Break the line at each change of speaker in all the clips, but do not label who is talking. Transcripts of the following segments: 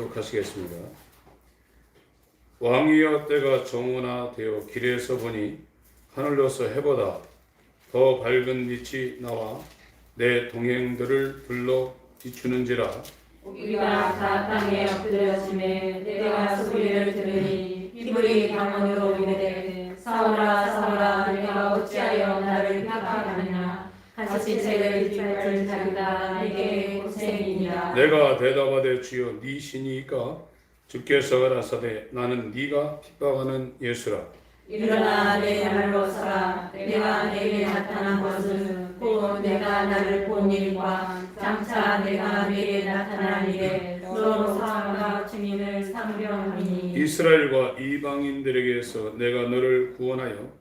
하시겠습니다. 왕이여 때가 정오나되어 길에서 보니 하늘로서 해보다 더 밝은 빛이 나와 내 동행들을 불러 비추는지라.
우리가 다 땅에 엎드려지매 내가 소리를 들으니 히브리 방언으로 이르되 사울아 사울아 내가 어찌하여 나를 핍박하느냐. 가시책을 뒷밟을 자기가 내게 고생이니라.
내가 대답하되 주여 네 신이니까. 주께서 가라사대 나는 네가 핍박하는 예수라.
일어나 내 말로 서라. 내가 내게 나타난 것은 곧 내가 나를 본 일과 장차 내가 내게 나타날 일에 너로 사함과 증인을 상병하니.
이스라엘과 이방인들에게서 내가 너를 구원하여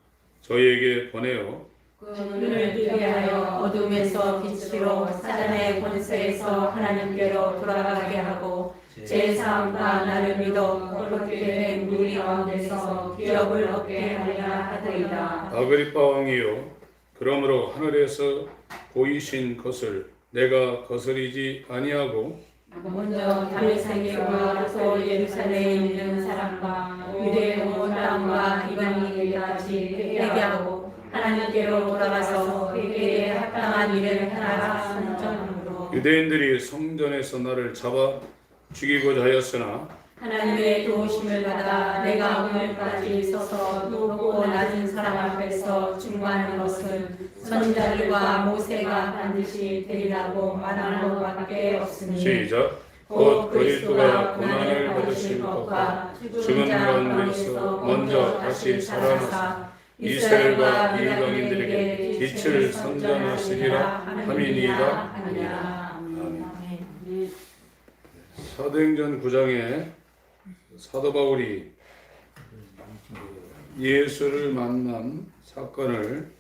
저희에게 보내어
그 눈을 뜨게 하여 어둠에서 빛으로 사단의 권세에서 하나님께로 돌아가게 하고 제 삶과 나를 믿어 거룩게 된 우리 가운데서 기업을 얻게 하리라 하더이다.
아그리파 왕이요 그러므로 하늘에서 보이신 것을 내가 거스리지 아니하고
먼저 다메섹과 또 예루살렘에 있는 사람과 유대 온 땅과 이방인에게까지 회개하고 하나님께로 돌아가서 회개에 합당한 일을 하라 선정으로.
유대인들이 성전에서 나를 잡아 죽이고자 하였으나
하나님의 도우심을 받아 내가 오늘까지 서서 높고 낮은 사람 앞에서 중보하는 것은 선지자들과 모세가 반드시 되리라고 말한 것밖에 없으니.
시작. 곧 그리스도가 고난을 받으실 것과 죽은 가운데서 먼저 다시 살아나사 이스라엘과 이방인들에게 빛을 선전하시리라 함이니이다. 아멘. 사도행전 9장에 사도 바울이 예수를 만난 사건을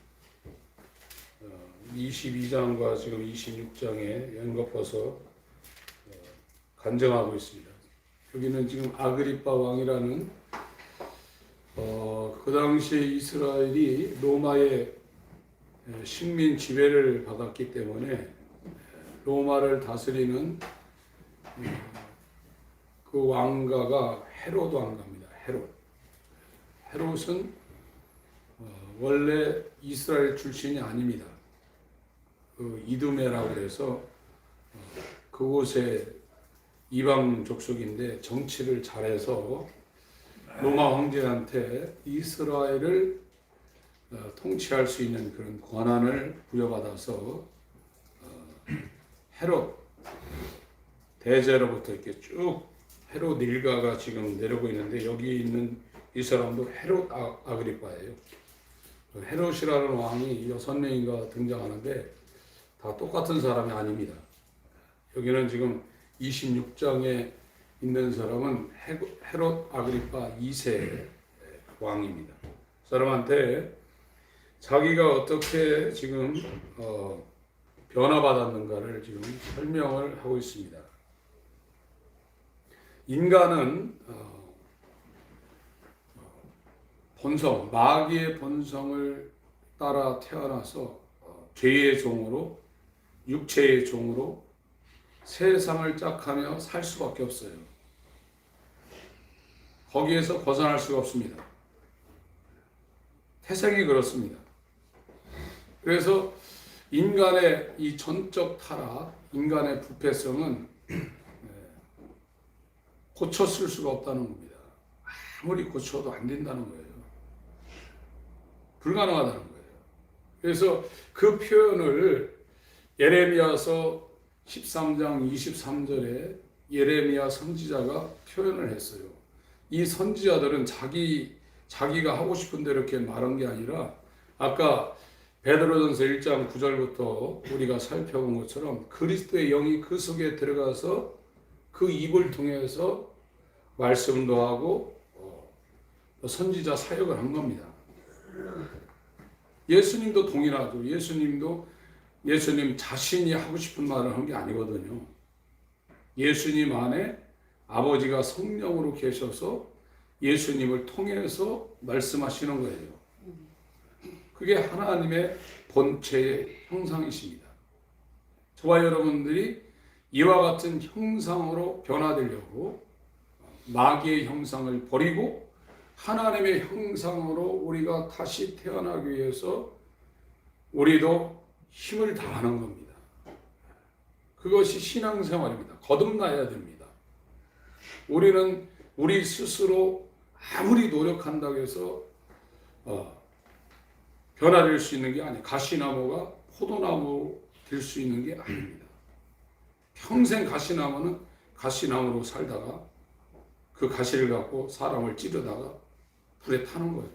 22장과 지금 26장에 연거퍼서 간증하고 있습니다. 여기는 지금 아그리파 왕이라는 그 당시에 이스라엘이 로마의 식민 지배를 받았기 때문에 로마를 다스리는 그 왕가가 헤롯 왕가입니다. 헤롯은 원래 이스라엘 출신이 아닙니다. 그 이두메라고 해서 그곳의 이방 족속인데 정치를 잘해서 로마 황제한테 이스라엘을 통치할 수 있는 그런 권한을 부여받아서 헤롯 대제로부터 이렇게 쭉 헤롯 일가가 지금 내려오고 있는데 여기 있는 이 사람도 헤롯 아그리파예요. 헤롯이라는 왕이 6명인가 등장하는데 다 똑같은 사람이 아닙니다. 여기는 지금 26장에 있는 사람은 헤롯 아그리파 2세 왕입니다. 사람한테 자기가 어떻게 지금 변화받았는가를 지금 설명을 하고 있습니다. 인간은 본성, 마귀의 본성을 따라 태어나서 죄의 종으로, 육체의 종으로 세상을 짝하며 살 수밖에 없어요. 거기에서 벗어날 수가 없습니다. 태생이 그렇습니다. 그래서 인간의 이 전적 타락, 인간의 부패성은 고쳤을 수가 없다는 겁니다. 아무리 고쳐도 안 된다는 거예요. 불가능하다는 거예요. 그래서 그 표현을 예레미야서 13장 23절에 예레미야 선지자가 표현을 했어요. 이 선지자들은 자기가 하고 싶은 대로 이렇게 말한 게 아니라 아까 베드로전서 1장 9절부터 우리가 살펴본 것처럼 그리스도의 영이 그 속에 들어가서 그 입을 통해서 말씀도 하고 선지자 사역을 한 겁니다. 예수님도 동일하죠. 예수님 자신이 하고 싶은 말을 한 게 아니거든요. 예수님 안에 아버지가 성령으로 계셔서 예수님을 통해서 말씀하시는 거예요. 그게 하나님의 본체의 형상이십니다. 저와 여러분들이 이와 같은 형상으로 변화되려고 마귀의 형상을 버리고 하나님의 형상으로 우리가 다시 태어나기 위해서 우리도 힘을 다하는 겁니다. 그것이 신앙생활입니다. 거듭나야 됩니다. 우리는 우리 스스로 아무리 노력한다고 해서 변화될 수 있는 게 아니에요. 가시나무가 포도나무 될 수 있는 게 아닙니다. 평생 가시나무는 가시나무로 살다가 그 가시를 갖고 사람을 찌르다가 불에 타는 거예요.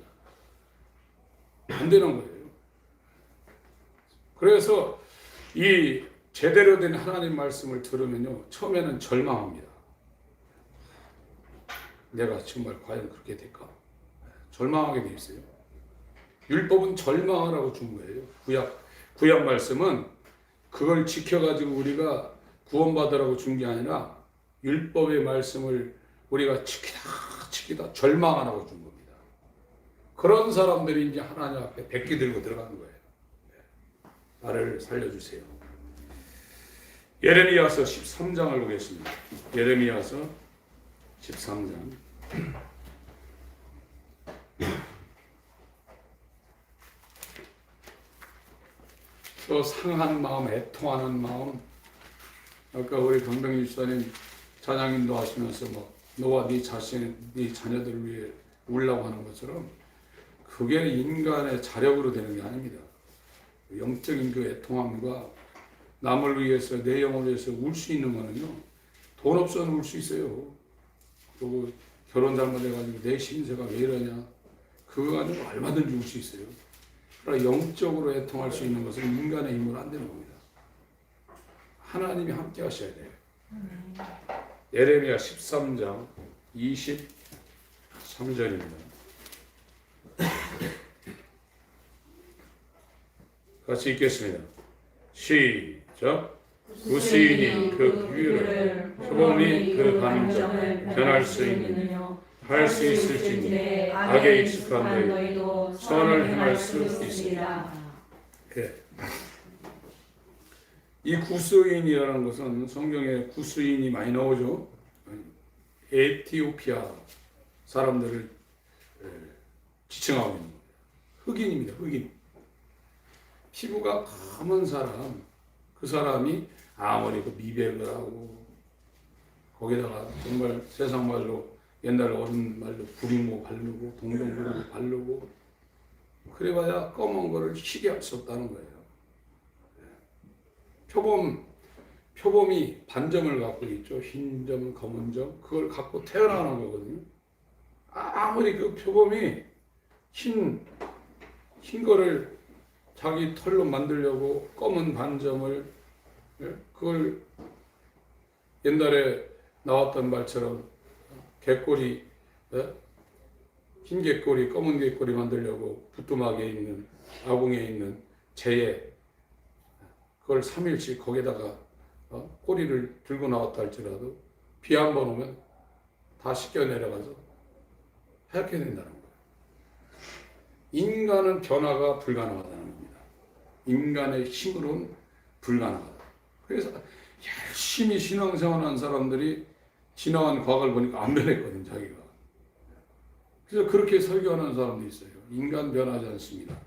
안 되는 거예요. 그래서 이 제대로 된 하나님 말씀을 들으면요, 처음에는 절망합니다. 내가 정말 과연 그렇게 될까? 절망하게 돼 있어요. 율법은 절망하라고 준 거예요. 구약 말씀은 그걸 지켜가지고 우리가 구원받으라고 준 게 아니라 율법의 말씀을 우리가 지키다 절망하라고 준 겁니다. 그런 사람들이 이제 하나님 앞에 백기 들고 들어가는 거예요. 나를 살려주세요. 예레미야서 13장을 보겠습니다. 예레미야서 13장. 또 상한 마음, 애통하는 마음. 아까 우리 강병희 집사님 찬양인도 하시면서 너와 네 자신, 네 자녀들을 위해 울라고 하는 것처럼 그게 인간의 자력으로 되는 게 아닙니다. 영적인 그 애통함과 남을 위해서, 내 영혼을 위해서 울 수 있는 거는요, 돈 없어는 울 수 있어요. 그리고 결혼 잘못해가지고 내 신세가 왜 이러냐, 그거 가지고 얼마든지 울 수 있어요. 그러나 영적으로 애통할 수 있는 것은 인간의 힘으로 안 되는 겁니다. 하나님이 함께 하셔야 돼요. 예레미야 13장 23절입니다. 같이 읽겠습니다. 시작. 구스인이 그 비유를, 표범이 그 감정을 변할 수 있느냐, 할 수 있을지니 악에 익숙한 너희도 선을 행할 수 있으리라. 이 구스인이라는 것은 성경에 구스인이 많이 나오죠. 에티오피아 사람들을 지칭하고 있는 거예요. 흑인입니다. 흑인. 피부가 검은 사람, 그 사람이 아무리 그 미백을 하고 거기다가 정말 세상 말로, 옛날 어른 말로 구리모 바르고 동동구리모 바르고 그래봐야 검은 거를 희게 할 수 없다는 거예요. 표범이 반점을 갖고 있죠. 흰 점, 검은 점, 그걸 갖고 태어나는 거거든요. 아무리 그 표범이 흰 거를 자기 털로 만들려고 검은 반점을, 그걸 옛날에 나왔던 말처럼 개꼬리, 흰 개꼬리, 검은 개꼬리 만들려고 부뚜막에 있는, 아궁에 있는 재에 그걸 3일씩 거기다가 꼬리를 들고 나왔다 할지라도 비 한 번 오면 다 씻겨 내려가서 하얗게 된다는 거예요. 인간은 변화가 불가능하다는 겁니다. 인간의 힘으로는 불가능하다. 그래서 열심히 신앙생활하는 사람들이 지나간 과거를 보니까 안 변했거든요, 자기가. 그래서 그렇게 설교하는 사람도 있어요. 인간 변하지 않습니다.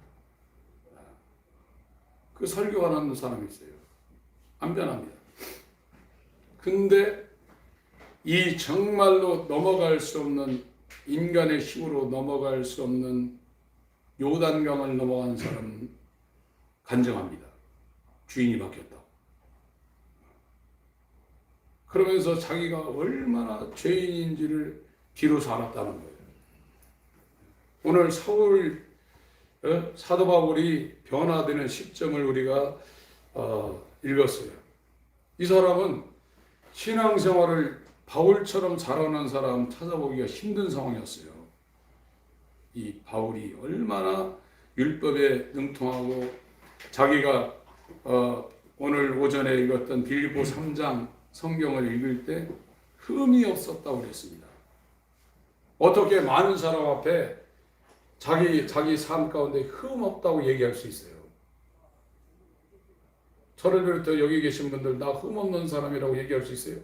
그 설교하는 사람이 있어요. 안 변합니다. 근데 이 정말로 넘어갈 수 없는, 인간의 힘으로 넘어갈 수 없는 요단강을 넘어간 사람은 간증합니다. 주인이 바뀌었다. 그러면서 자기가 얼마나 죄인인지를 비로소 알았다는 거예요. 오늘 사도 바울이 변화되는 시점을 우리가 읽었어요. 이 사람은 신앙생활을 바울처럼 잘하는 사람 찾아보기가 힘든 상황이었어요. 이 바울이 얼마나 율법에 능통하고, 자기가 오늘 오전에 읽었던 빌립보 3장 성경을 읽을 때 흠이 없었다고 그랬습니다. 어떻게 많은 사람 앞에 자기 삶 가운데 흠 없다고 얘기할 수 있어요? 저를 비롯해 여기 계신 분들, 나 흠 없는 사람이라고 얘기할 수 있어요?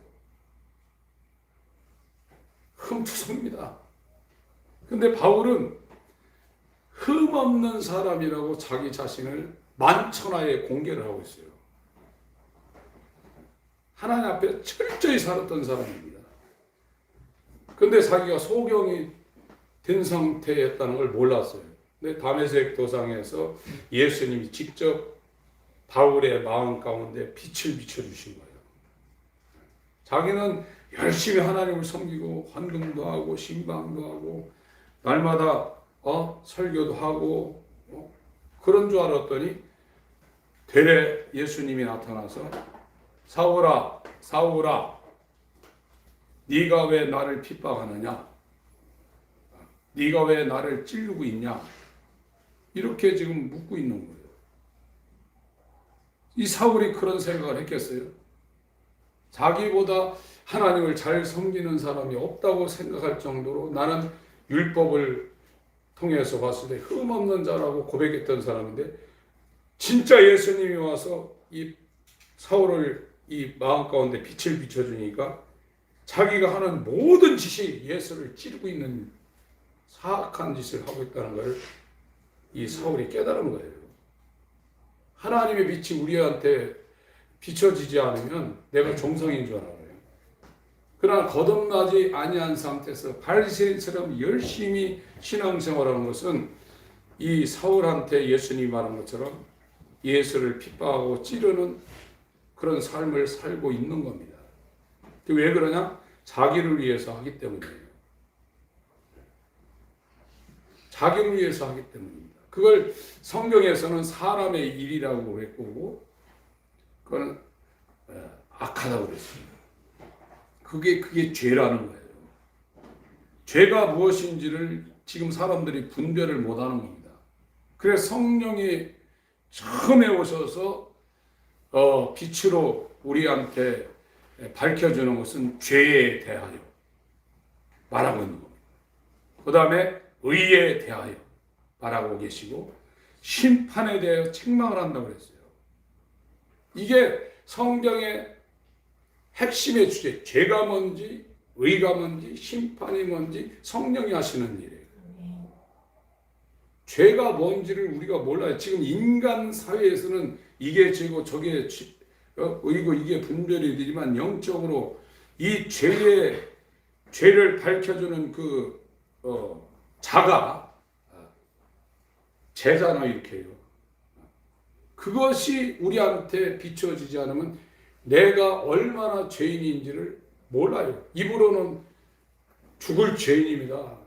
흠투성입니다. 근데 바울은 흠없는 사람이라고 자기 자신을 만천하에 공개를 하고 있어요. 하나님 앞에 철저히 살았던 사람입니다. 근데 자기가 소경이 된 상태였다는 걸 몰랐어요. 근데 다메섹 도상에서 예수님이 직접 바울의 마음 가운데 빛을 비춰주신 거예요. 자기는 열심히 하나님을 섬기고 헌금도 하고 신방도 하고 날마다 설교도 하고 그런 줄 알았더니 되레 예수님이 나타나서 사울아 사울아 네가 왜 나를 핍박하느냐, 네가 왜 나를 찌르고 있냐, 이렇게 지금 묻고 있는 거예요. 이 사울이 그런 생각을 했겠어요? 자기보다 하나님을 잘 섬기는 사람이 없다고 생각할 정도로 나는 율법을 통해서 봤을 때 흠없는 자라고 고백했던 사람인데, 진짜 예수님이 와서 이 사울을 이 마음 가운데 빛을 비춰주니까 자기가 하는 모든 짓이 예수를 찌르고 있는 사악한 짓을 하고 있다는 걸 이 사울이 깨달은 거예요. 하나님의 빛이 우리한테 비춰지지 않으면 내가 정상인 줄 알아요. 그러나 거듭나지 아니한 상태에서 바리새인처럼 열심히 신앙생활하는 것은 이 사울한테 예수님이 말한 것처럼 예수를 핍박하고 찌르는 그런 삶을 살고 있는 겁니다. 왜 그러냐? 자기를 위해서 하기 때문이에요. 자기를 위해서 하기 때문입니다. 그걸 성경에서는 사람의 일이라고 했고, 그건 악하다고 그랬습니다. 그게 죄라는 거예요. 죄가 무엇인지를 지금 사람들이 분별을 못하는 겁니다. 그래서 성령이 처음에 오셔서 빛으로 우리한테 밝혀주는 것은 죄에 대하여 말하고 있는 겁니다. 그 다음에 의에 대하여 말하고 계시고, 심판에 대하여 책망을 한다고 그랬어요. 이게 성경의 핵심의 주제, 죄가 뭔지, 의가 뭔지, 심판이 뭔지 성령이 하시는 일이에요. 죄가 뭔지를 우리가 몰라요. 지금 인간 사회에서는 이게 죄고 저게 의고 이게 분별이 되지만, 영적으로 이 죄를 밝혀주는 그 자가 제잖아요. 이렇게 해요. 그것이 우리한테 비춰지지 않으면 내가 얼마나 죄인인지를 몰라요. 입으로는 죽을 죄인입니다,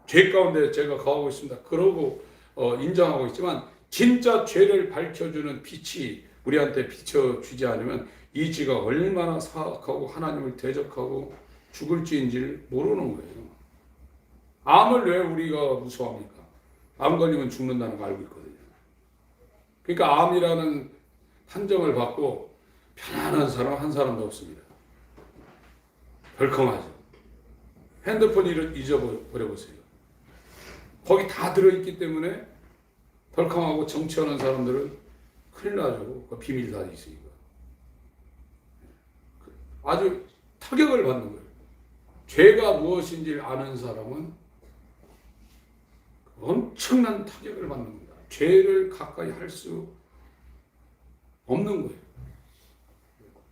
죄 가운데 제가 거하고 있습니다, 그러고 인정하고 있지만, 진짜 죄를 밝혀주는 빛이 우리한테 비춰주지 않으면 이 지가 얼마나 사악하고 하나님을 대적하고 죽을 죄인지를 모르는 거예요. 암을 왜 우리가 무서워합니까? 암 걸리면 죽는다는 거 알고 있거든요. 그러니까 암이라는 판정을 받고 편안한 사람 한 사람도 없습니다. 벌컹하죠. 핸드폰 잊어버려 보세요. 거기 다 들어있기 때문에 벌컹하고 정치하는 사람들은 큰일 나죠. 그 비밀 다 있으니까. 아주 타격을 받는 거예요. 죄가 무엇인지 아는 사람은 엄청난 타격을 받는 겁니다. 죄를 가까이 할 수 없는 거예요.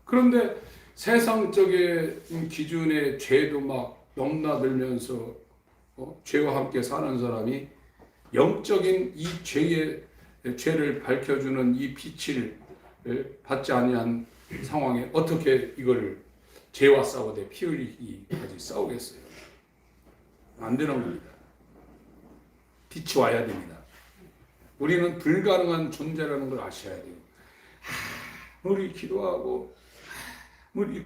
그런데 세상적인 기준의 죄도 막 넘나들면서 죄와 함께 사는 사람이 영적인 이 죄를 밝혀주는 이 빛을 받지 아니한 상황에 어떻게 이걸 죄와 싸우되 피 흘리기까지 싸우겠어요? 안 되는 겁니다. 빛이 와야 됩니다. 우리는 불가능한 존재라는 걸 아셔야 돼요. 아무리 기도하고 아무리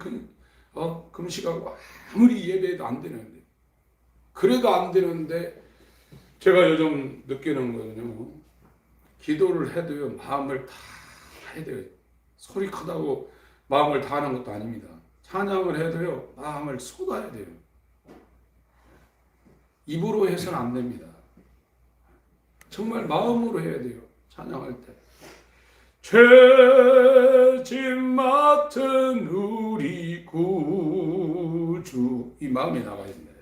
금식하고 아무리 예배해도 안 되는데, 그래도 안 되는데 제가 요즘 느끼는 거는요, 기도를 해도요 마음을 다 해야 돼요. 소리 크다고 마음을 다 하는 것도 아닙니다. 찬양을 해도요 마음을 쏟아야 돼요. 입으로 해서는 안 됩니다. 정말 마음으로 해야 돼요. 찬양할 때 죄짐 맡은 우리 구주 줄 이 마음이 나가야 된다.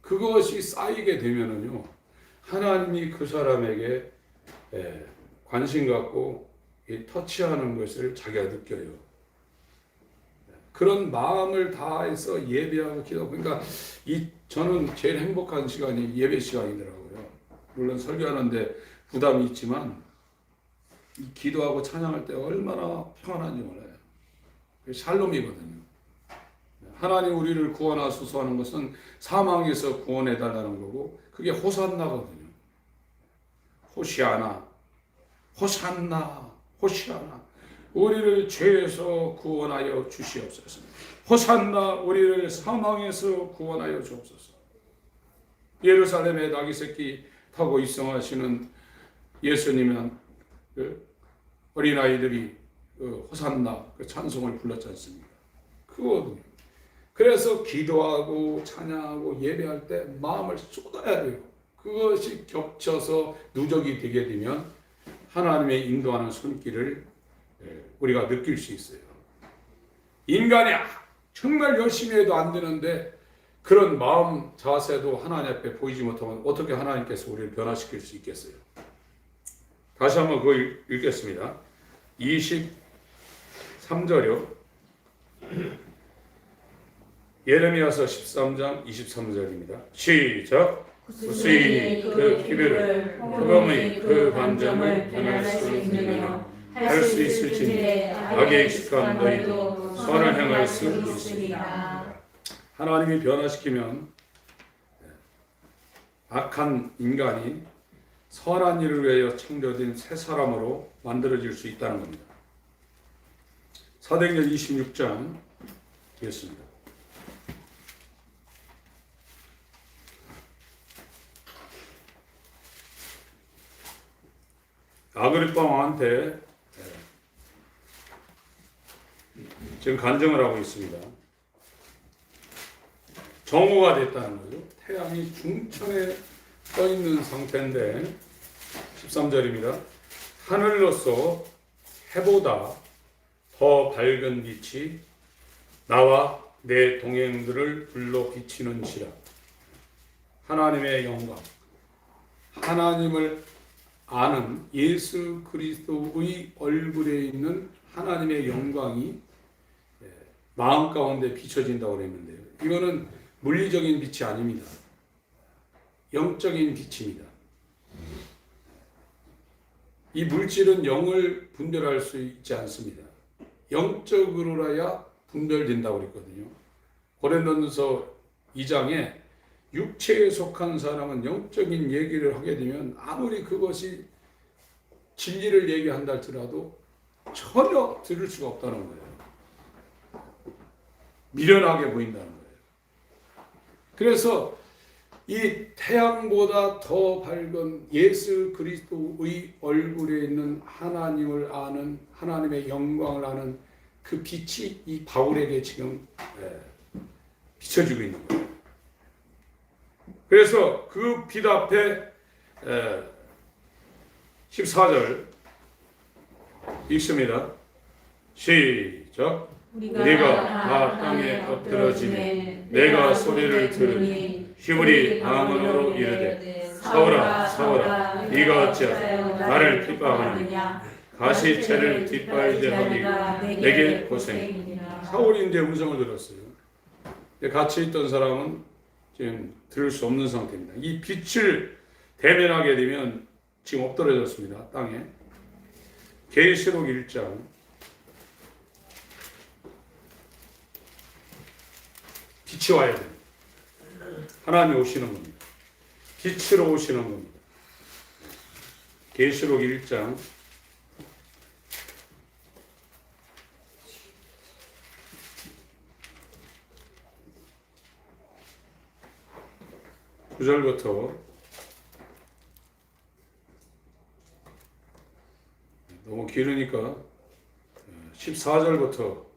그것이 쌓이게 되면은요, 하나님이 그 사람에게 관심 갖고 터치하는 것을 자기가 느껴요. 그런 마음을 다해서 예배하고 기도하고, 그러니까 저는 제일 행복한 시간이 예배 시간이더라고요. 물론 설교하는데 부담이 있지만 이 기도하고 찬양할 때 얼마나 평안한지 몰라요. 샬롬이거든요. 하나님 우리를 구원하소서 하는 것은 사망에서 구원해 달라는 거고, 그게 호산나거든요. 호시아나, 호산나, 호시아나. 우리를 죄에서 구원하여 주시옵소서. 호산나, 우리를 사망에서 구원하여 주옵소서. 예루살렘에 나귀 새끼 타고 입성하시는 예수님은 어린아이들이 호산나 그 찬송을 불렀지 않습니까? 그거거든요. 그래서 기도하고 찬양하고 예배할 때 마음을 쏟아야 돼요. 그것이 겹쳐서 누적이 되게 되면 하나님의 인도하는 손길을 우리가 느낄 수 있어요. 인간이 정말 열심히 해도 안 되는데 그런 마음 자세도 하나님 앞에 보이지 못하면 어떻게 하나님께서 우리를 변화시킬 수 있겠어요? 다시 한번 그거 읽겠습니다. 23절이요. 예레미야서 13장 23절입니다. 시작. 구스이 그 기별을, 흑암의 그 반점을 변할 수 있느냐? 할 수 있을지니 악에 익숙한 너희도 선을 행할 수 있으리라. 하나님이 변화시키면 악한 인간이 선한 일을 위하여 창조된 새 사람으로 만들어질 수 있다는 겁니다. 사도행전 26장 되겠습니다. 아그리파 왕한테 지금 간증을 하고 있습니다. 정오가 됐다는 거죠. 태양이 중천에 떠 있는 상태인데 13절입니다. 하늘로서 해보다 더 밝은 빛이 나와 내 동행들을 불러 비치는지라. 하나님의 영광, 하나님을 아는 예수 그리스도의 얼굴에 있는 하나님의 영광이 마음 가운데 비춰진다고 그랬는데요. 이거는 물리적인 빛이 아닙니다. 영적인 빛입니다. 이 물질은 영을 분별할 수 있지 않습니다. 영적으로라야 분별된다고 그랬거든요. 고린도전서 2장에 육체에 속한 사람은 영적인 얘기를 하게 되면 아무리 그것이 진리를 얘기한다 할지라도 전혀 들을 수가 없다는 거예요. 미련하게 보인다는 거예요. 그래서 이 태양보다 더 밝은 예수 그리스도의 얼굴에 있는 하나님을 아는, 하나님의 영광을 아는 그 빛이 이 바울에게 지금 비춰지고 있는 거예요. 그래서 그 빛 앞에 14절 읽습니다. 시작. 우리가 다 땅에 엎드러지매 내가 소리를 들으니 휘물이 방언으로 이르되 사울아 사울아 네가 어찌하여 나를 핍박하느냐. 가시채를 뒷발대 하기 내게 고생이니라. 사울이 이제 음성을 들었어요. 같이 있던 사람은 지금 들을 수 없는 상태입니다. 이 빛을 대면하게 되면 지금 엎드러졌습니다. 땅에. 계시록 1장 빛이 와야 됩니다. 하나님이 오시는 겁니다. 빛으로 오시는 겁니다. 계시록 1장 9절부터 너무 길으니까 14절부터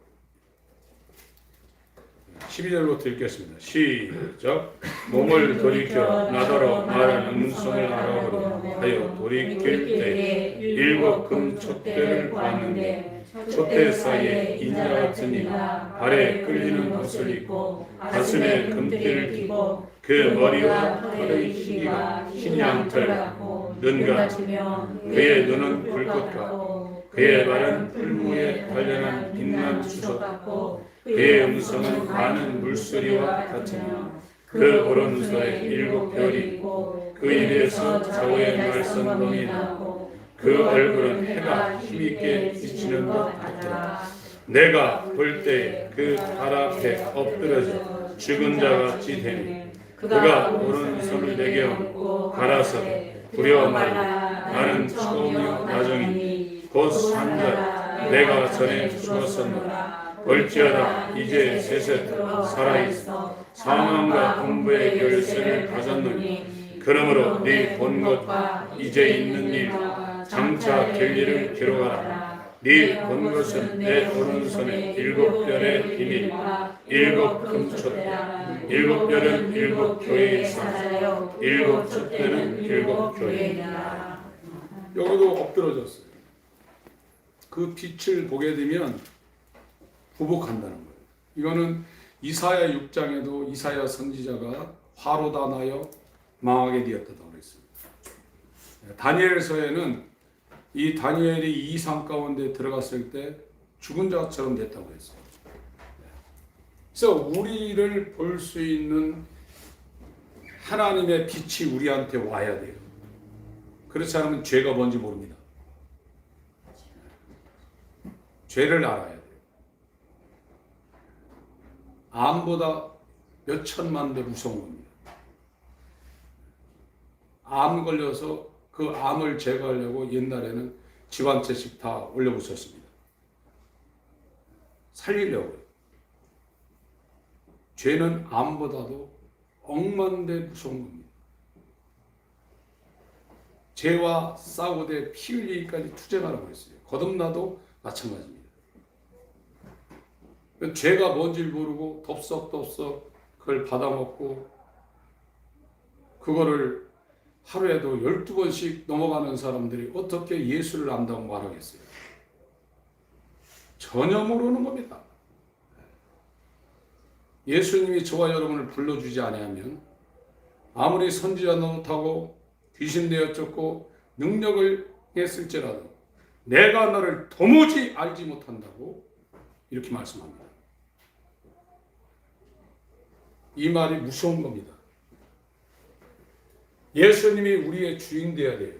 12절부터 읽겠습니다. 시작. 몸을 돌이켜 나더러 말하는 음성을 알아보려 하여 돌이킬 때 일곱 금 촛대를 보았는데 촛대 사이에 인자 같은 이가 발에 끌리는 옷을 입고 가슴에 금띠를 띠고 그 머리와 털의 희기가 흰 양털 같고 눈 같으며 그의 눈은 불꽃 같고 그의 발은 풀무에 단련한 빛난 수석 같고 그의 음성은 많은 물소리와 같으며 그 오른손에 7별이 있고 그 입에서 좌우의 말썽범이 나고 그 얼굴은 해가 힘있게 비치는 것 같더라. 내가 볼 때 그 발 앞에 엎드려져 죽은 자 같이 되니 그가 오른손을 내게 얹고 가라사대 두려워 말라 나는 처음이요 나중이니 곧 산자 내가 전에 죽었었노라. 볼지어다 이제 세세토록 살아있어 사망과 공부의 열쇠를 가졌노니 그러므로 네 본 것과 이제 있는 일과 장차 될 일을 기록하라. 네 본 것은 내 오른손에 7별의 비밀 7 금촛대라. 7별은 7 교회의 사자요 7 촛대는 7 교회니라. 여기도 엎드러졌어요. 그 빛을 보게 되면 부복한다는 거예요. 이거는 이사야 6장에도 이사야 선지자가 화로 다 나여 망하게 되었다고 그랬습니다. 다니엘서에는 이 다니엘이 이 상 가운데 들어갔을 때 죽은 자처럼 됐다고 했어요. 그래서 우리를 볼 수 있는 하나님의 빛이 우리한테 와야 돼요. 그렇지 않으면 죄가 뭔지 모릅니다. 죄를 알아야 돼요. 암보다 몇 천만 배 무서운 겁니다. 암 걸려서 그 암을 제거하려고 옛날에는 집 한 채씩 다 올려붙였습니다. 살리려고요. 죄는 암보다도 억만배 무서운 겁니다. 죄와 싸우되 피 흘리기까지 투쟁하라고 했어요. 거듭나도 마찬가지입니다. 죄가 뭔지를 모르고 덥석덥석 그걸 받아먹고 그거를 하루에도 12번씩 넘어가는 사람들이 어떻게 예수를 안다고 말하겠어요? 전혀 모르는 겁니다. 예수님이 저와 여러분을 불러주지 아니하면 아무리 선지자 노릇하고 귀신 되어 쫓고 능력을 했을지라도 내가 너를 도무지 알지 못한다고 이렇게 말씀합니다. 이 말이 무서운 겁니다. 예수님이 우리의 주인 되어야 돼요.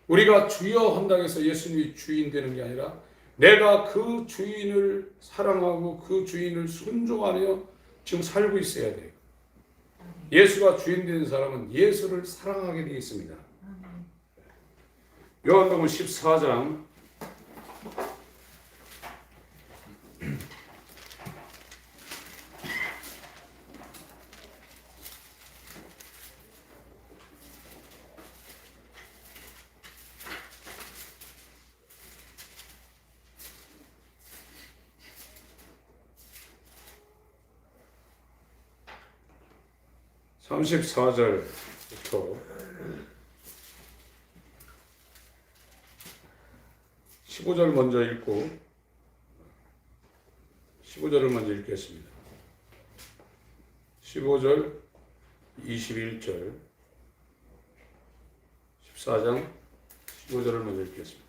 우리가 주여 한다고 해서 예수님이 주인 되는 게 아니라 내가 그 주인을 사랑하고 그 주인을 순종하며 지금 살고 있어야 돼요. 예수가 주인 되는 사람은 예수를 사랑하게 되어 있습니다. 요한복음 14장 34절부터 15절 먼저 읽고 15절을 먼저 읽겠습니다. 15절, 21절, 14장 15절을 먼저 읽겠습니다.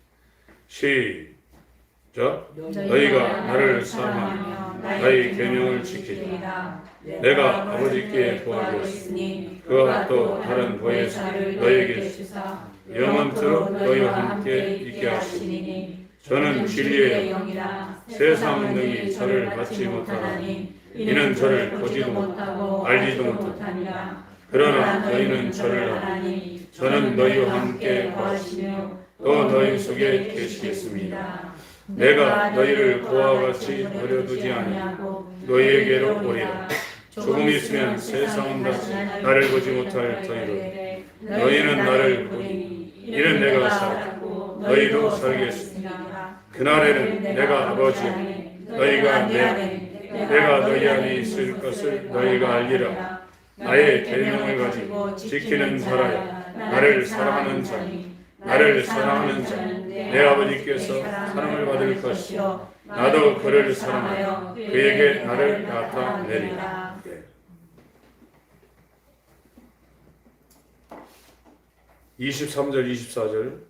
시작. 너희가 나를 사랑하며 나의 계명을 지키라. 내가 아버지께 구하였으니 그와 또 다른 보혜사를 너희에게 주사 영원토록 너희와 함께 있게 하시니 저는 진리의 영이라. 세상 능히 저를 받지 못하나니 이는 저를 보지도 못하고 알지도 못하니라. 그러나 너희는 저를 아나니 저는 너희와 함께 거하시며 또 너희 속에 계시겠습니다. 내가 너희를 고와 같이 버려두지 아니하고 너희에게로 오리라. 조금 있으면 세상은 나를 보지 못할 터이로 너희는 나를 보니 이는 내가 살고 너희도 살겠습니다. 그날에는 내가 아버지 안에 너희가 내 안에 내가 너희 안에 있을 것을 너희가 알리라. 나의 계명을 가지고 지키는 자라야 나를 사랑하는 자니 나를 사랑하는 자는 내 아버지께서 사랑을 받을 것이요 나도 그를 사랑하여 그에게 나를 나타내리라. 네. 23절 24절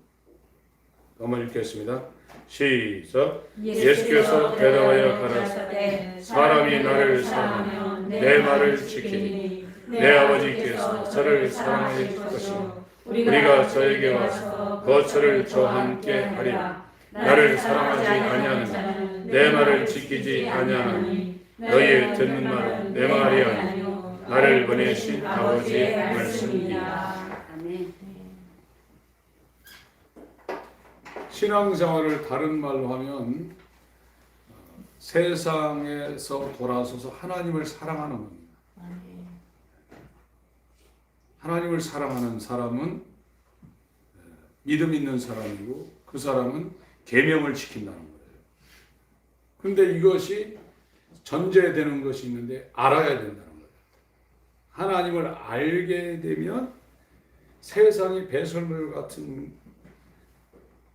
한번 읽겠습니다. 시작. 예수께서 대답하여 가라사대 사람이 나를 사랑하면 내 말을 지키니 내 아버지께서 저를 사랑하실 것이요 우리가 저에게 와서 거처를 저와 함께 하리라. 나를 사랑하지 아니하는 자는 내 말을 지키지 아니하나니 너희 듣는 말은 내 말이 아니요 나를 보내신 아버지의 말씀이라. 신앙생활을 다른 말로 하면 세상에서 돌아서서 하나님을 사랑하는 겁니다. 하나님을 사랑하는 사람은 믿음 있는 사람이고 그 사람은 계명을 지킨다는 거예요. 그런데 이것이 전제되는 것이 있는데 알아야 된다는 거예요. 하나님을 알게 되면 세상이 배설물 같은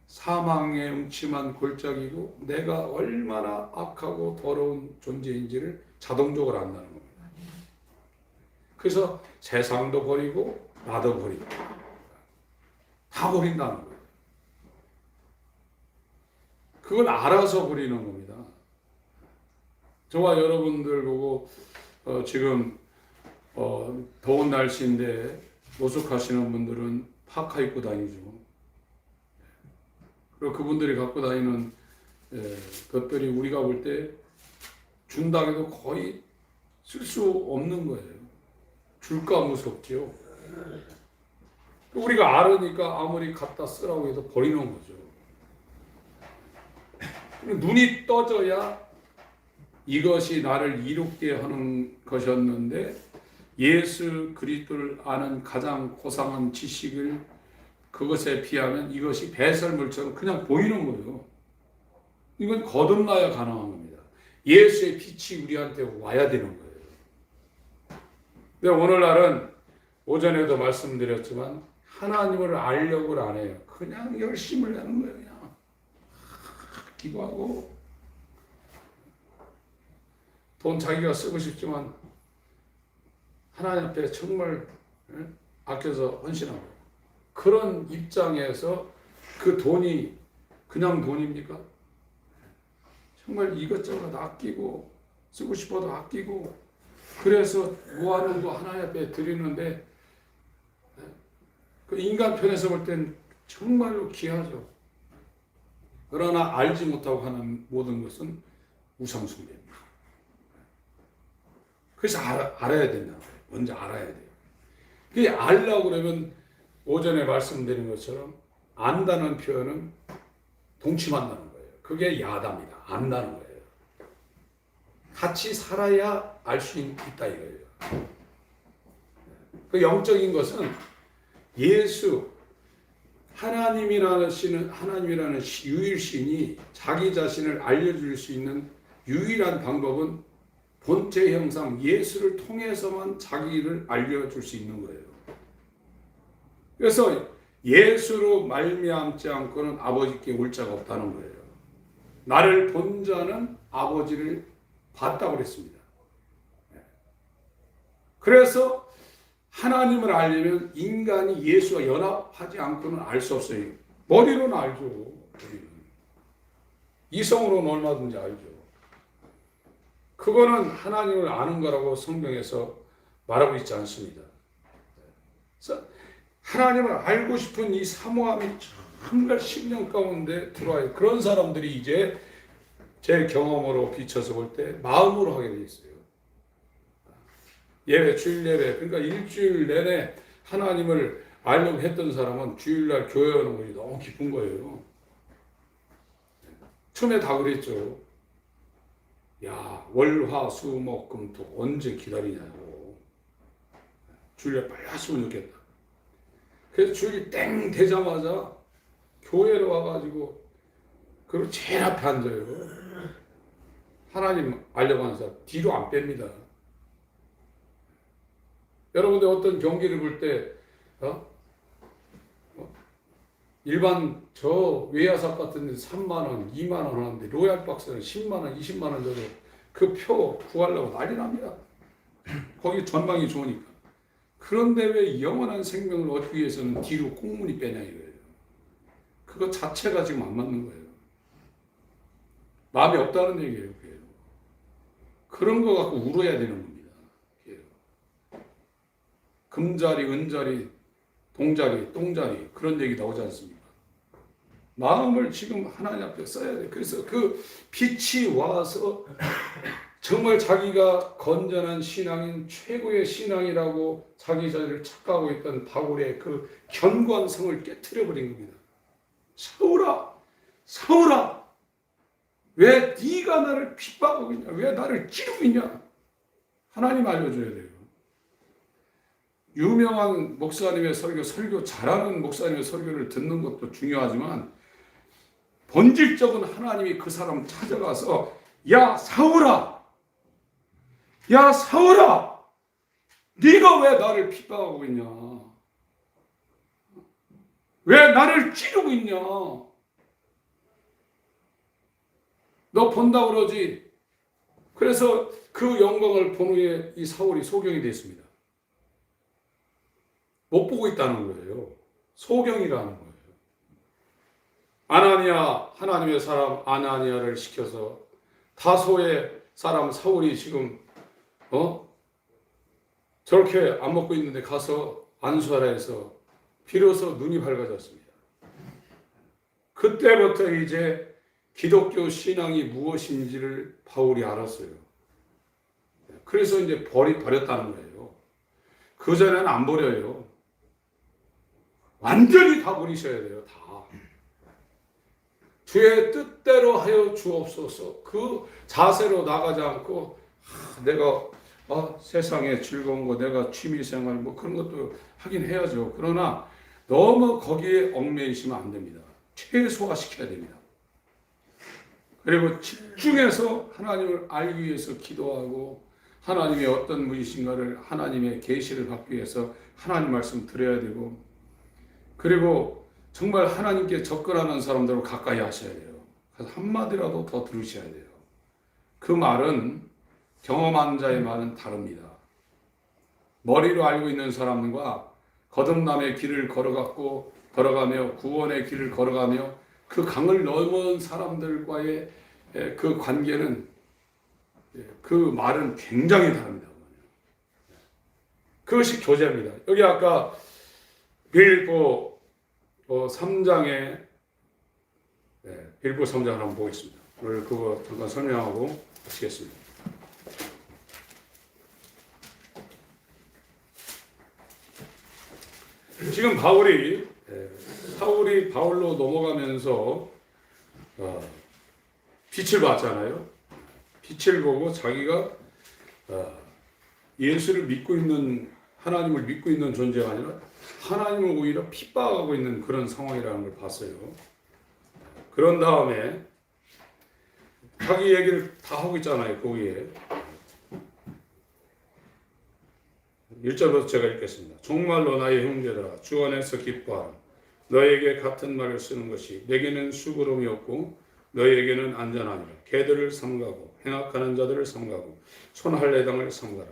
사망의 음침한 골짜기고 내가 얼마나 악하고 더러운 존재인지를 자동적으로 안다는 겁니다. 그래서 세상도 버리고 나도 버리고 다 버린다는 거예요. 그걸 알아서 버리는 겁니다. 저와 여러분들 보고 지금 더운 날씨인데 노숙하시는 분들은 파카 입고 다니죠. 그리고 그분들이 갖고 다니는 것들이 우리가 볼 때 준다고 해도 거의 쓸 수 없는 거예요. 줄까 무섭지요. 우리가 알으니까 아무리 갖다 쓰라고 해도 버리는 거죠. 눈이 떠져야 이것이 나를 이롭게 하는 것이었는데 예수 그리스도를 아는 가장 고상한 지식을 그것에 비하면 이것이 배설물처럼 그냥 보이는 거예요. 이건 거듭나야 가능한 겁니다. 예수의 빛이 우리한테 와야 되는 거예요. 근데 오늘날은 오전에도 말씀드렸지만 하나님을 알려고 안 해요. 그냥 열심을 내는 거예요. 그냥 기도하고 돈 자기가 쓰고 싶지만 하나님 앞에 정말 아껴서 헌신하고 그런 입장에서 그 돈이 그냥 돈입니까? 정말 이것저것 아끼고 쓰고 싶어도 아끼고 그래서 모아놓은 거 하나님 앞에 드리는데 그 인간 편에서 볼 땐 정말로 귀하죠. 그러나 알지 못하고 하는 모든 것은 우상숭배입니다. 그래서 알아야 된다는 거예요. 먼저 알아야 돼요. 그게 알려고 그러면 오전에 말씀드린 것처럼 안다는 표현은 동침한다는 거예요. 그게 야답니다. 안다는 거예요. 같이 살아야 알 수 있다 이거예요. 그 영적인 것은 예수 하나님이라는 유일신이 자기 자신을 알려줄 수 있는 유일한 방법은 본체 형상 예수를 통해서만 자기를 알려줄 수 있는 거예요. 그래서 예수로 말미암지 않고는 아버지께 올 자가 없다는 거예요. 나를 본 자는 아버지를 봤다고 그랬습니다. 그래서 하나님을 알려면 인간이 예수와 연합하지 않고는 알 수 없어요. 머리로는 알죠. 머리는. 이성으로는 얼마든지 알죠. 그거는 하나님을 아는 거라고 성경에서 말하고 있지 않습니다. 그래서 하나님을 알고 싶은 이 사모함이 정말 심령 가운데 들어와요. 그런 사람들이 이제 제 경험으로 비춰서 볼 때 마음으로 하게 돼 있어요. 예배, 주일 예배. 그러니까 일주일 내내 하나님을 알려고 했던 사람은 주일날 교회 오는 것이 너무 기쁜 거예요. 처음에 다 그랬죠. 야, 월, 화, 수, 목, 금, 토 언제 기다리냐고. 주일에 빨리 왔으면 좋겠다. 그래서 주일이 땡 되자마자 교회로 와가지고 그리고 제일 앞에 앉아요. 하나님 알려고 하는 사람 뒤로 안 뺍니다. 여러분들 어떤 경기를 볼 때 일반 저 외야사 같은 데 3만 원, 2만 원 하는데 로얄 박스는 10만 원, 20만 원 줘도 그 표 구하려고 난리 납니다. 거기 전망이 좋으니까. 그런데 왜 영원한 생명을 얻기 위해서는 뒤로 꽁무니 빼냐 이거예요. 그거 자체가 지금 안 맞는 거예요. 마음이 없다는 얘기예요. 그게. 그런 거 갖고 울어야 되는 겁니다. 그게. 금자리, 은자리, 동자리, 똥자리 그런 얘기 나오지 않습니까? 마음을 지금 하나님 앞에 써야 돼요. 그래서 그 빛이 와서 정말 자기가 건전한 신앙인 최고의 신앙이라고 자기 자신을 착각하고 있던 바울의 그 견고성을 깨트려 버린 겁니다. 사울아, 사울아, 왜 네가 나를 핍박하고 있냐? 왜 나를 찌르고 있냐? 하나님 알려줘야 돼요. 유명한 목사님의 설교 잘하는 목사님의 설교를 듣는 것도 중요하지만 본질적인 하나님이 그 사람 찾아가서 야 사울아, 야 사울아, 네가 왜 나를 핍박하고 있냐? 왜 나를 찌르고 있냐? 너 본다 그러지? 그래서 그 영광을 본 후에 이 사울이 소경이 됐습니다. 못 보고 있다는 거예요. 소경이라는 거예요. 아나니아, 하나님의 사람 아나니아를 시켜서 다소의 사람 사울이 지금 저렇게 안 먹고 있는데 가서 안수하라 해서 비로소 눈이 밝아졌습니다. 그때부터 이제 기독교 신앙이 무엇인지를 바울이 알았어요. 그래서 이제 버렸다는 거예요. 그전에는 안 버려요. 완전히 다 버리셔야 돼요. 다. 주의 뜻대로 하여 주옵소서. 그 자세로 나가지 않고 내가 세상에 즐거운 거 내가 취미생활 뭐 그런 것도 하긴 해야죠. 그러나 너무 거기에 얽매이시면 안 됩니다. 최소화시켜야 됩니다. 그리고 집중해서 하나님을 알기 위해서 기도하고 하나님이 어떤 분이신가를 하나님의 계시를 받기 위해서 하나님 말씀 들어야 되고 그리고 정말 하나님께 접근하는 사람들을 가까이 하셔야 돼요. 그래서 한마디라도 더 들으셔야 돼요. 그 말은 경험한 자의 말은 다릅니다. 머리로 알고 있는 사람과 거듭남의 길을 걸어가며 구원의 길을 걸어가며 그 강을 넘은 사람들과의 그 관계는 그 말은 굉장히 다릅니다. 그것이 교제입니다. 여기 아까 빌보 3장에 빌보 3장을 한번 보겠습니다. 오늘 그거 잠깐 설명하고 마치겠습니다. 지금 사울이 바울로 넘어가면서 빛을 봤잖아요. 빛을 보고 자기가 예수를 믿고 있는 하나님을 믿고 있는 존재가 아니라 하나님을 오히려 핍박하고 있는 그런 상황이라는 걸 봤어요. 그런 다음에 자기 얘기를 다 하고 있잖아요. 그 위에 1절부터 제가 읽겠습니다. 정말로 나의 형제들아 주 안에서 기뻐하라. 너에게 같은 말을 쓰는 것이 내게는 수고로움이 없고 너에게는 안전하니라. 개들을 삼가고 행악하는 자들을 삼가고 손할례당을 삼가라.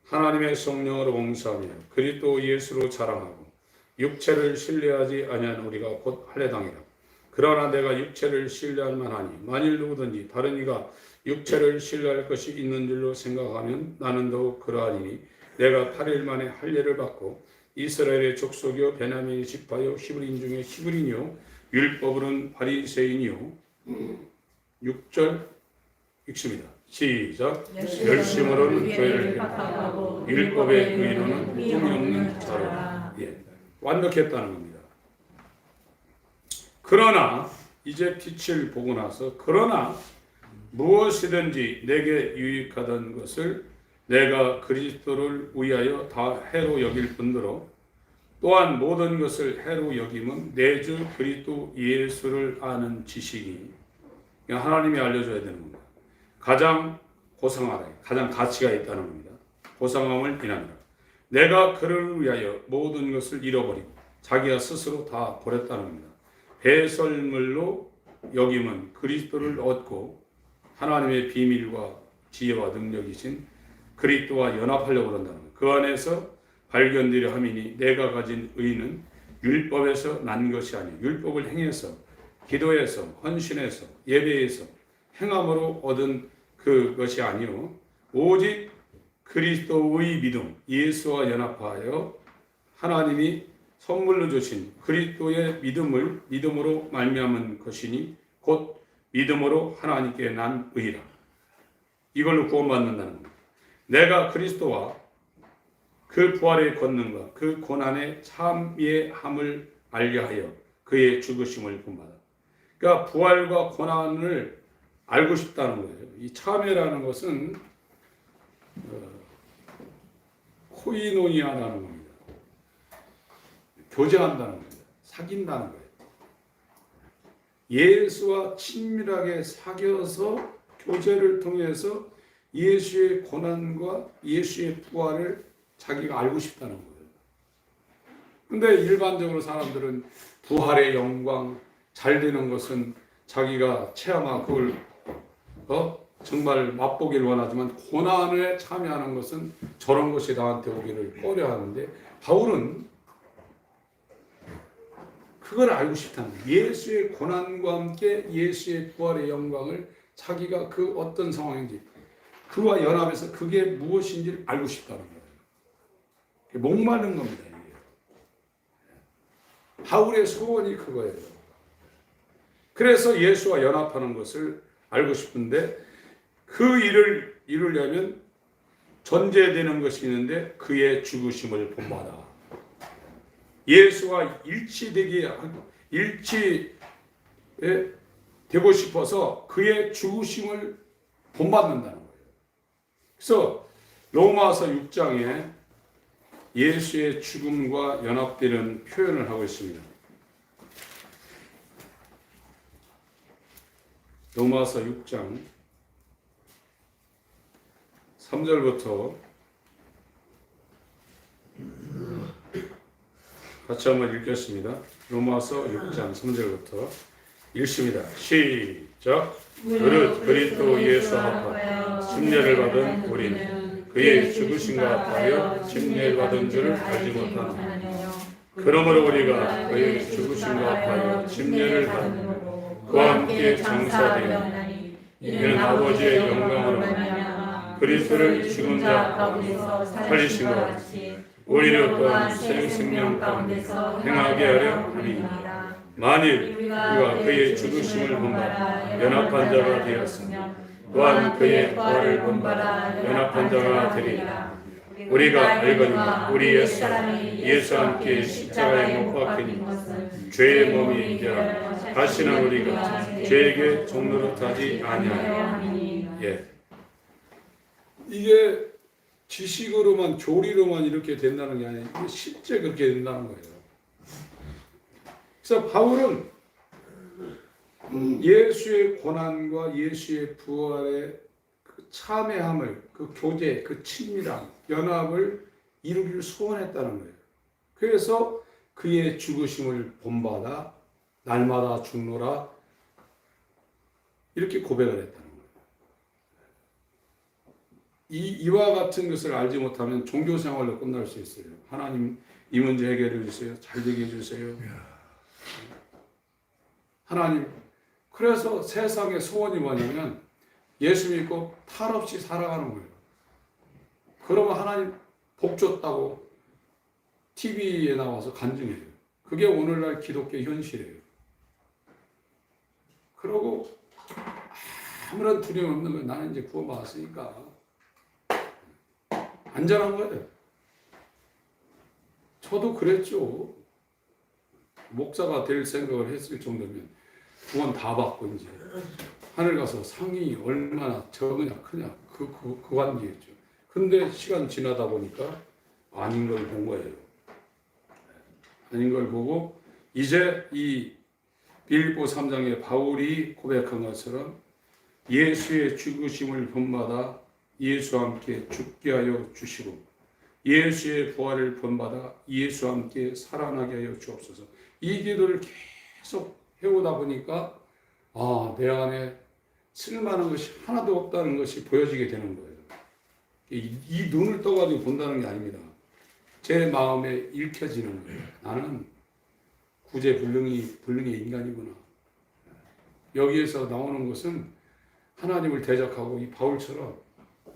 하나님의 성령으로 봉사하며 그리스도 예수로 자랑하고 육체를 신뢰하지 아니한 우리가 곧 할례당이라. 그러나 내가 육체를 신뢰할 만하니 만일 누구든지 다른 이가 육체를 신뢰할 것이 있는 줄로 생각하면 나는 더욱 그러하니 내가 8일 만에 할례를 받고 이스라엘의 족속이요 베냐민의 지파요 히브리인 중에 히브리인이요 율법으로는 바리새인이요 6절 읽습니다. 시작. 열심으로는 교회를 핍박하고 율법의 의로는 꿈이 없는 자라. 완벽했다는 겁니다. 그러나 이제 빛을 보고 나서 그러나 무엇이든지 내게 유익하던 것을 내가 그리스도를 위하여 다 해로 여길 뿐더러 또한 모든 것을 해로 여김은 내 주 그리스도 예수를 아는 지식이 하나님이 알려줘야 되는 겁니다. 가장 고상하다, 가장 가치가 있다는 겁니다. 고상함을 비난하라. 내가 그를 위하여 모든 것을 잃어버리고 자기가 스스로 다 버렸다는 겁니다. 배설물로 여김은 그리스도를 얻고 하나님의 비밀과 지혜와 능력이신 그리스도와 연합하려고 그런다는 거예요. 그 안에서 발견되려 함이니 내가 가진 의는 율법에서 난 것이 아니요 율법을 행해서 기도해서 헌신해서 예배해서 행함으로 얻은 그것이 아니요 오직 그리스도의 믿음 예수와 연합하여 하나님이 선물로 주신 그리스도의 믿음으로 말미암은 것이니 곧 믿음으로 하나님께 난 의라. 이걸로 구원받는다는 겁니다. 내가 그리스도와 그 부활의 권능과 그 고난의 참여함을 알려하여 그의 죽으심을 본받아. 그러니까 부활과 고난을 알고 싶다는 거예요. 이 참여라는 것은 코이노니아라는 겁니다. 교제한다는 겁니다. 사귄다는 거예요. 예수와 친밀하게 사귀어서 교제를 통해서 예수의 고난과 예수의 부활을 자기가 알고 싶다는 거예요. 근데 일반적으로 사람들은 부활의 영광, 잘 되는 것은 자기가 체험하고 그걸 정말 맛보기를 원하지만 고난에 참여하는 것은 저런 것이 나한테 오기를 꺼려하는데 바울은 그걸 알고 싶다는 거예요. 예수의 고난과 함께 예수의 부활의 영광을 자기가 그 어떤 상황인지 그와 연합해서 그게 무엇인지를 알고 싶다는 거예요. 목마른 겁니다. 이게. 바울의 소원이 그거예요. 그래서 예수와 연합하는 것을 알고 싶은데 그 일을 이루려면 전제되는 것이 있는데 그의 죽으심을 본받아. 예수와 되고 싶어서 그의 죽으심을 본받는다는 거예요. 그래서 로마서 6장에 예수의 죽음과 연합되는 표현을 하고 있습니다. 로마서 6장 3절부터 같이 한번 읽겠습니다. 로마서 6장 3절부터 읽습니다. 시작. 무릇 그리스도 예수 합하여 침례를 받은 우리는 그의 죽으심과 합하여 침례를 받은 줄을 알지 못하노. 그러므로 우리가 그의 죽으심과 합하여 침례를 받음으로 그와 함께 장사되어 이는 아버지의 영광으로 그리스도를 죽은 자 가운데서 살리신 것 같이 우리를 또한 새 생명 가운데서 행하게 하려 함이니라. 만일 우리가 그의 죽으심을 본받아 연합한 자가 되었으며 또한 그의 부활을 본받아 연합한 자가 되리라. 우리가 알거니와 우리 예수와 함께 십자가에 못 박힌 것은 죄의 몸이 인자라. 다시는 우리가 죄에게 종노릇하지 아니하리라. 예. 이게 지식으로만 교리로만 이렇게 된다는 게 아니라 실제 그렇게 된다는 거예요. 그래서 바울은 예수의 고난과 예수의 부활의 그 참여함을, 그 교제, 그 친밀함, 연합을 이루기를 소원했다는 거예요. 그래서 그의 죽으심을 본받아 날마다 죽노라 이렇게 고백을 했다는 거예요. 이와 같은 것을 알지 못하면 종교 생활로 끝날 수 있어요. 하나님 이 문제 해결해 주세요. 잘 되게 해주세요. 하나님, 그래서 세상의 소원이 뭐냐면 예수 믿고 탈 없이 살아가는 거예요. 그러면 하나님 복 줬다고 TV에 나와서 간증해요. 그게 오늘날 기독교 현실이에요. 그러고 아무런 두려움 없는 거예요. 나는 이제 구원받았으니까 안전한 거예요. 저도 그랬죠. 목사가 될 생각을 했을 정도면 구원 다 받고 이제 하늘 가서 상이 얼마나 적으냐 크냐 그 관계였죠. 근데 시간 지나다 보니까 아닌 걸 본 거예요. 아닌 걸 보고 이제 이 빌립보 3장에 바울이 고백한 것처럼 예수의 죽으심을 본받아 예수와 함께 죽게 하여 주시고 예수의 부활을 본받아 예수와 함께 살아나게 하여 주옵소서. 이 기도를 계속 해오다 보니까 내 안에 쓸만한 것이 하나도 없다는 것이 보여지게 되는 거예요. 이 눈을 떠가지고 본다는 게 아닙니다. 제 마음에 읽혀지는 거예요. 나는 구제불능의 인간이구나. 여기에서 나오는 것은 하나님을 대적하고 이 바울처럼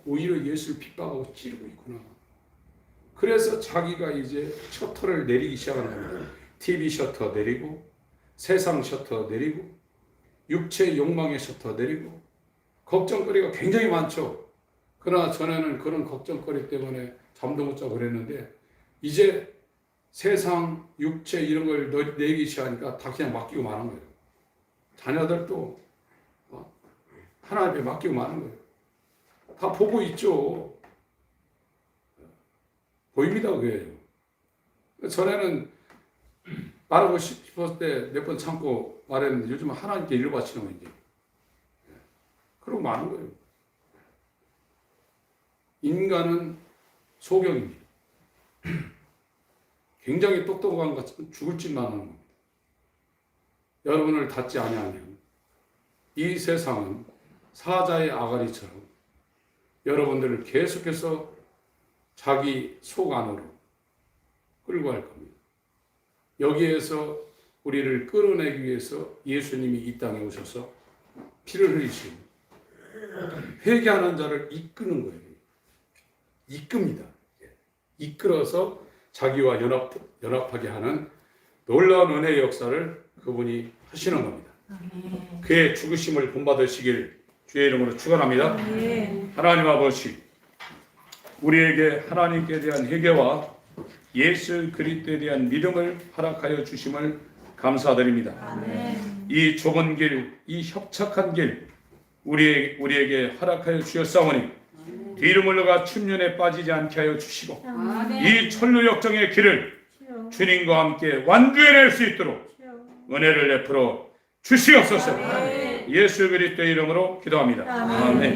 오히려 예수를 핍박하고 찌르고 있구나. 그래서 자기가 이제 셔터를 내리기 시작하는 겁니다. TV 셔터 내리고, 세상 셔터 내리고, 육체 욕망의 셔터 내리고, 걱정거리가 굉장히 많죠. 그러나 전에는 그런 걱정거리 때문에 잠도 못 자고 그랬는데 이제 세상, 육체 이런 걸 내기 시작하니까 다 그냥 맡기고 마는 거예요. 자녀들도 하나님께 맡기고 마는 거예요. 다 보고 있죠. 보입니다, 그게요. 전에는 말하고 싶었을 때 몇 번 참고 말했는데 요즘은 하나님께 일 바치는 거예요, 이제. 그러고 마는 거예요. 인간은 소경입니다. 굉장히 똑똑한 것 같지만 죽을 짓만 하는 겁니다. 여러분을 닫지 아니하면 이 세상은 사자의 아가리처럼 여러분들을 계속해서 자기 속 안으로 끌고 갈 겁니다. 여기에서 우리를 끌어내기 위해서 예수님이 이 땅에 오셔서 피를 흘리시고 회개하는 자를 이끄는 거예요. 이끕니다. 이끌어서 자기와 연합하게 하는 놀라운 은혜의 역사를 그분이 하시는 겁니다. 그의 죽으심을 본받으시길 주의 이름으로 축원합니다. 하나님 아버지, 우리에게 하나님께 대한 회개와 예수 그리스도에 대한 믿음을 허락하여 주심을 감사드립니다. 이 좁은 길, 이 협착한 길 우리에게 허락하여 주셨사오니 뒤로 물러가 춘륜에 빠지지 않게 하여 주시고 이 천루 역정의 길을 주님과 함께 완주해낼 수 있도록 은혜를 베풀어 주시옵소서. 예수 그리스도의 이름으로 기도합니다. 아멘.